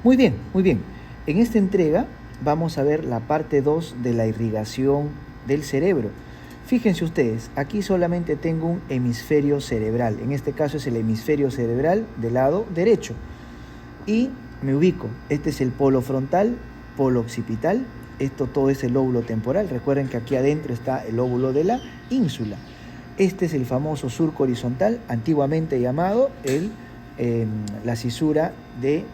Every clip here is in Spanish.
Muy bien, muy bien. En esta entrega vamos a ver la parte 2 de la irrigación del cerebro. Fíjense ustedes, aquí solamente tengo un hemisferio cerebral. En este caso es el hemisferio cerebral del lado derecho. Y me ubico. Este es el polo frontal, polo occipital. Esto todo es el lóbulo temporal. Recuerden que aquí adentro está el lóbulo de la ínsula. Este es el famoso surco horizontal, antiguamente llamado la cisura de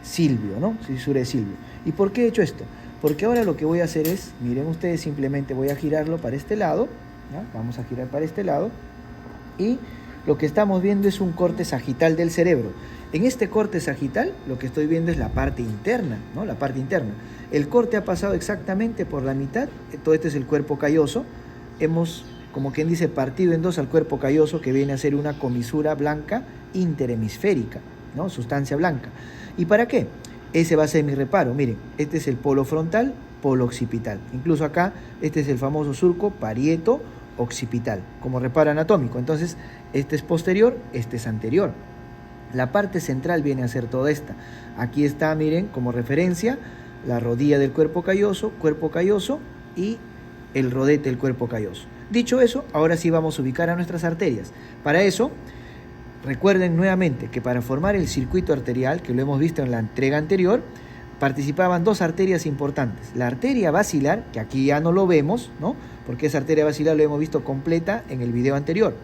Silvio, ¿no? Cisura de Silvio. ¿Y por qué he hecho esto? Porque ahora lo que voy a hacer es, miren ustedes, simplemente voy a girarlo para este lado, ¿no? Vamos a girar para este lado, y lo que estamos viendo es un corte sagital del cerebro. En este corte sagital, lo que estoy viendo es la parte interna, ¿no? La parte interna. El corte ha pasado exactamente por la mitad, todo este es el cuerpo calloso. Hemos, como quien dice, partido en dos al cuerpo calloso, que viene a ser una comisura blanca interhemisférica, ¿no? Sustancia blanca. ¿Y para qué? Ese va a ser mi reparo. Miren, este es el polo frontal, polo occipital. Incluso acá, este es el famoso surco parieto occipital, como reparo anatómico. Entonces, este es posterior, este es anterior. La parte central viene a ser toda esta. Aquí está, miren, como referencia, la rodilla del cuerpo calloso y el rodete del cuerpo calloso. Dicho eso, ahora sí vamos a ubicar a nuestras arterias. Para eso, recuerden nuevamente que para formar el circuito arterial, que lo hemos visto en la entrega anterior, participaban dos arterias importantes. La arteria basilar, que aquí ya no lo vemos, ¿no? Porque esa arteria basilar lo hemos visto completa en el video anterior.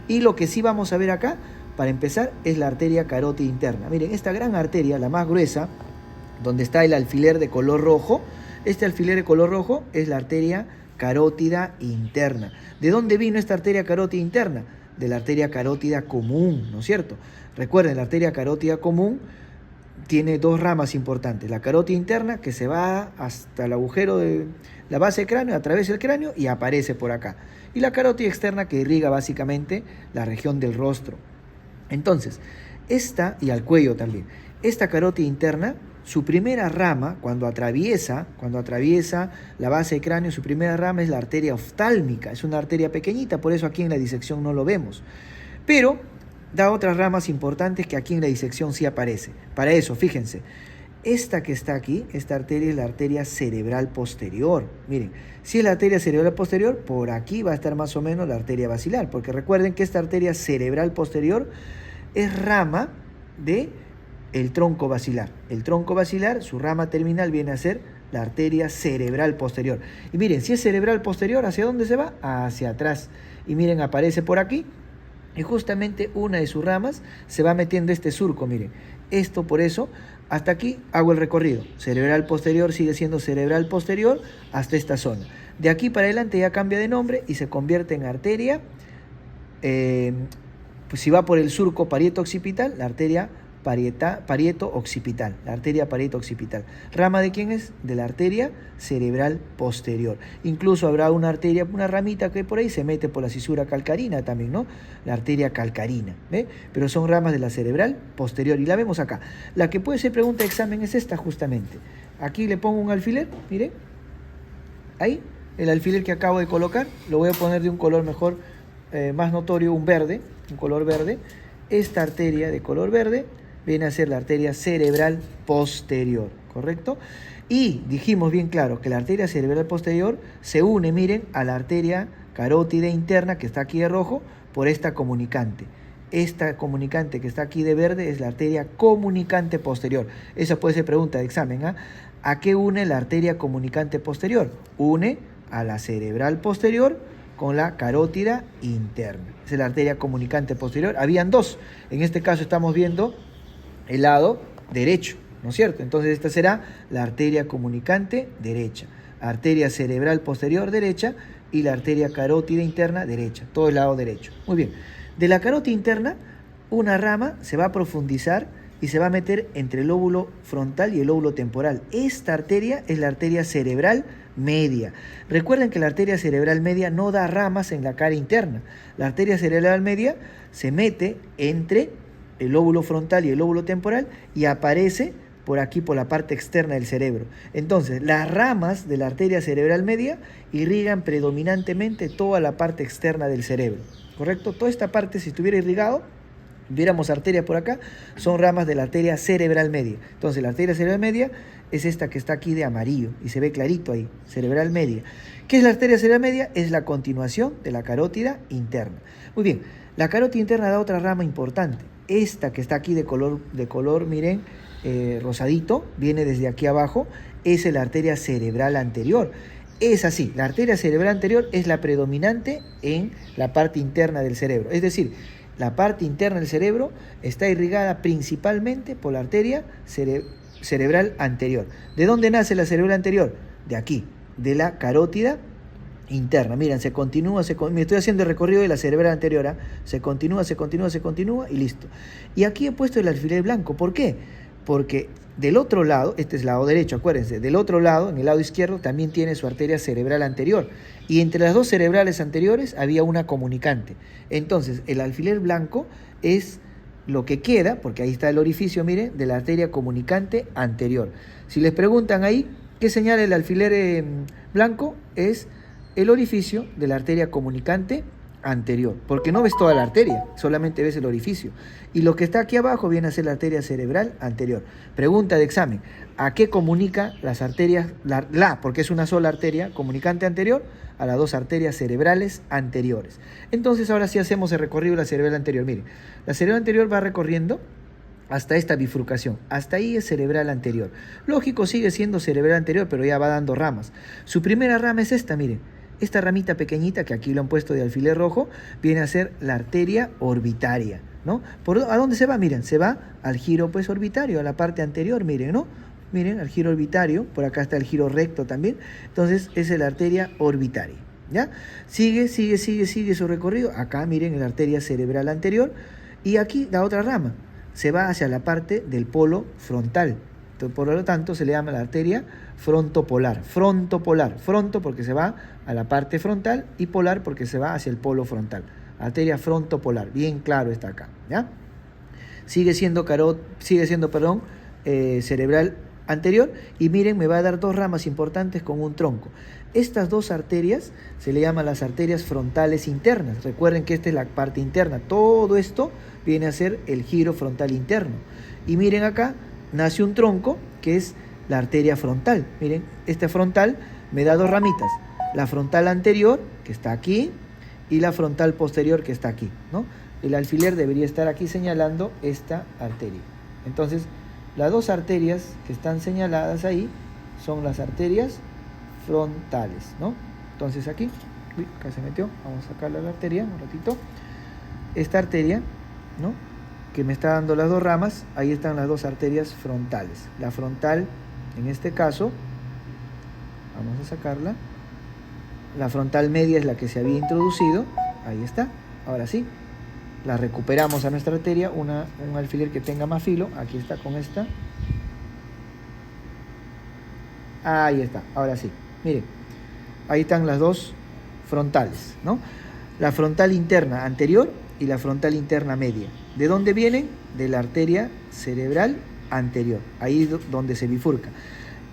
Y lo que sí vamos a ver acá, para empezar, es la arteria carótida interna. Miren, esta gran arteria, la más gruesa, donde está el alfiler de color rojo, este alfiler de color rojo es la arteria carótida interna. ¿De dónde vino esta arteria carótida interna? De la arteria carótida común, ¿no es cierto? Recuerden, la arteria carótida común tiene dos ramas importantes. La carótida interna, que se va hasta el agujero de la base del cráneo, atraviesa el cráneo y aparece por acá. Y la carótida externa, que irriga básicamente la región del rostro. Entonces, esta, y al cuello también, esta carótida interna, su primera rama, cuando atraviesa la base del cráneo, su primera rama es la arteria oftálmica. Es una arteria pequeñita, por eso aquí en la disección no lo vemos. Pero da otras ramas importantes que aquí en la disección sí aparece. Para eso, fíjense, esta que está aquí, esta arteria es la arteria cerebral posterior. Miren, si es la arteria cerebral posterior, por aquí va a estar más o menos la arteria basilar, porque recuerden que esta arteria cerebral posterior es rama de el tronco basilar. El tronco basilar, su rama terminal viene a ser la arteria cerebral posterior. Y miren, si es cerebral posterior, ¿hacia dónde se va? Hacia atrás. Y miren, aparece por aquí, y justamente una de sus ramas se va metiendo este surco, miren. Esto por eso, hasta aquí hago el recorrido. Cerebral posterior sigue siendo cerebral posterior hasta esta zona. De aquí para adelante ya cambia de nombre y se convierte en arteria, pues si va por el surco parieto occipital, la arteria parieto occipital, la arteria parieto occipital. ¿Rama de quién es? De la arteria cerebral posterior. Incluso habrá una arteria, una ramita que por ahí se mete por la cisura calcarina también, ¿no? La arteria calcarina, ¿ve? Pero son ramas de la cerebral posterior y la vemos acá. La que puede ser pregunta de examen es esta justamente. Aquí le pongo un alfiler, miren. Ahí, el alfiler que acabo de colocar, lo voy a poner de un color mejor, más notorio, un verde, un color verde. Esta arteria de color verde viene a ser la arteria cerebral posterior, ¿correcto? Y dijimos bien claro que la arteria cerebral posterior se une, miren, a la arteria carótida interna, que está aquí de rojo, por esta comunicante. Esta comunicante que está aquí de verde es la arteria comunicante posterior. Esa puede ser pregunta de examen, ¿ah? ¿A qué une la arteria comunicante posterior? Une a la cerebral posterior con la carótida interna. Esa es la arteria comunicante posterior. Habían dos. En este caso estamos viendo el lado derecho, ¿no es cierto? Entonces esta será la arteria comunicante derecha, arteria cerebral posterior derecha y la arteria carótida interna derecha, todo el lado derecho. Muy bien, de la carótida interna una rama se va a profundizar y se va a meter entre el lóbulo frontal y el lóbulo temporal. Esta arteria es la arteria cerebral media. Recuerden que la arteria cerebral media no da ramas en la cara interna. La arteria cerebral media se mete entre el lóbulo frontal y el lóbulo temporal y aparece por aquí, por la parte externa del cerebro. Entonces, las ramas de la arteria cerebral media irrigan predominantemente toda la parte externa del cerebro, ¿correcto? Toda esta parte, si estuviera irrigado, viéramos arterias por acá, son ramas de la arteria cerebral media. Entonces la arteria cerebral media es esta que está aquí de amarillo y se ve clarito ahí, cerebral media. ¿Qué es la arteria cerebral media? Es la continuación de la carótida interna. Muy bien, la carótida interna da otra rama importante. Esta que está aquí de color miren, rosadito, viene desde aquí abajo, es la arteria cerebral anterior. Es así, la arteria cerebral anterior es la predominante en la parte interna del cerebro. Es decir, la parte interna del cerebro está irrigada principalmente por la arteria cerebral anterior. ¿De dónde nace la cerebral anterior? De aquí, de la carótida interna. Miren, se continúa, me estoy haciendo el recorrido de la cerebral anterior, ¿eh? Se continúa y listo. Y aquí he puesto el alfiler blanco. ¿Por qué? Porque del otro lado, este es el lado derecho, acuérdense, del otro lado, en el lado izquierdo, también tiene su arteria cerebral anterior. Y entre las dos cerebrales anteriores había una comunicante. Entonces, el alfiler blanco es lo que queda, porque ahí está el orificio, miren, de la arteria comunicante anterior. Si les preguntan ahí, ¿qué señala el alfiler blanco? Es el orificio de la arteria comunicante anterior, porque no ves toda la arteria, solamente ves el orificio. Y lo que está aquí abajo viene a ser la arteria cerebral anterior. Pregunta de examen, ¿a qué comunica las arterias, porque es una sola arteria comunicante anterior, a las dos arterias cerebrales anteriores? Entonces ahora sí hacemos el recorrido de la cerebral anterior. Miren, la cerebral anterior va recorriendo hasta esta bifurcación, hasta ahí es cerebral anterior. Lógico, sigue siendo cerebral anterior, pero ya va dando ramas. Su primera rama es esta, miren. Esta ramita pequeñita, que aquí lo han puesto de alfiler rojo, viene a ser la arteria orbitaria, ¿no? ¿A dónde se va? Miren, se va al giro pues orbitario, a la parte anterior, miren, ¿no? Miren, al giro orbitario, por acá está el giro recto también, entonces es la arteria orbitaria, ¿ya? Sigue su recorrido, acá miren la arteria cerebral anterior, y aquí la otra rama, se va hacia la parte del polo frontal. Por lo tanto, se le llama la arteria frontopolar. Fronto porque se va a la parte frontal y polar porque se va hacia el polo frontal. Arteria frontopolar, bien claro está acá, ¿ya? Sigue siendo cerebral anterior y miren, me va a dar dos ramas importantes con un tronco. Estas dos arterias se le llaman las arterias frontales internas. Recuerden que esta es la parte interna. Todo esto viene a ser el giro frontal interno. Y miren acá, nace un tronco que es la arteria frontal. Miren, esta frontal me da dos ramitas. La frontal anterior, que está aquí, y la frontal posterior, que está aquí, ¿no? El alfiler debería estar aquí señalando esta arteria. Entonces, las dos arterias que están señaladas ahí son las arterias frontales, ¿no? Entonces aquí, acá se metió, vamos a sacarle la arteria un ratito. Esta arteria, ¿no?, que me está dando las dos ramas, ahí están las dos arterias frontales. La frontal, en este caso, vamos a sacarla. La frontal media es la que se había introducido, ahí está. Ahora sí, la recuperamos a nuestra arteria, un alfiler que tenga más filo, aquí está con esta. Ahí está, ahora sí. Miren, ahí están las dos frontales, ¿no? La frontal interna anterior y la frontal interna media. ¿De dónde vienen? De la arteria cerebral anterior, ahí donde se bifurca.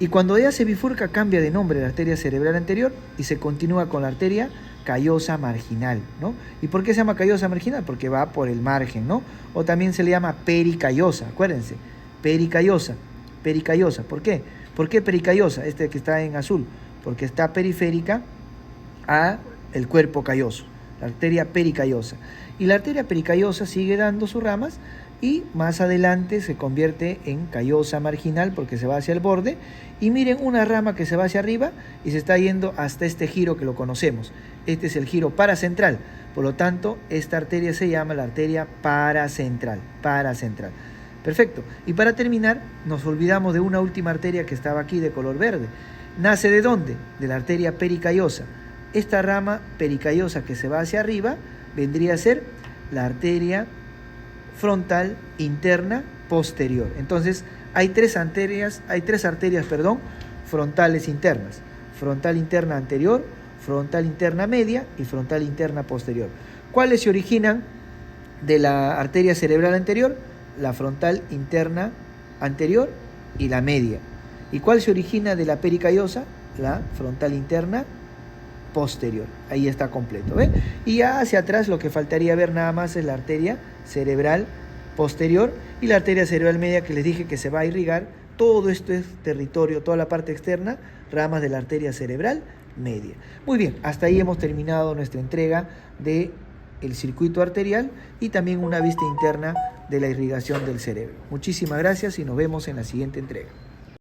Y cuando ella se bifurca, cambia de nombre la arteria cerebral anterior y se continúa con la arteria callosa marginal, ¿no? ¿Y por qué se llama callosa marginal? Porque va por el margen, ¿no? O también se le llama pericallosa, acuérdense, pericallosa. ¿Por qué? ¿Por qué pericallosa? Este que está en azul, porque está periférica a el cuerpo calloso, la arteria pericallosa. Y la arteria pericallosa sigue dando sus ramas y más adelante se convierte en callosa marginal porque se va hacia el borde. Y miren, una rama que se va hacia arriba y se está yendo hasta este giro que lo conocemos. Este es el giro paracentral. Por lo tanto, esta arteria se llama la arteria paracentral. Perfecto. Y para terminar, nos olvidamos de una última arteria que estaba aquí de color verde. ¿Nace de dónde? De la arteria pericallosa. Esta rama pericallosa que se va hacia arriba vendría a ser la arteria frontal interna posterior. Entonces, hay tres arterias, frontales internas. Frontal interna anterior, frontal interna media y frontal interna posterior. ¿Cuáles se originan de la arteria cerebral anterior? La frontal interna anterior y la media. ¿Y cuál se origina de la pericallosa? La frontal interna posterior. Ahí está completo, ¿ve? Y ya hacia atrás lo que faltaría ver nada más es la arteria cerebral posterior, y la arteria cerebral media que les dije que se va a irrigar. Todo esto es territorio, toda la parte externa, ramas de la arteria cerebral media. Muy bien, hasta ahí hemos terminado nuestra entrega de el circuito arterial y también una vista interna de la irrigación del cerebro. Muchísimas gracias y nos vemos en la siguiente entrega.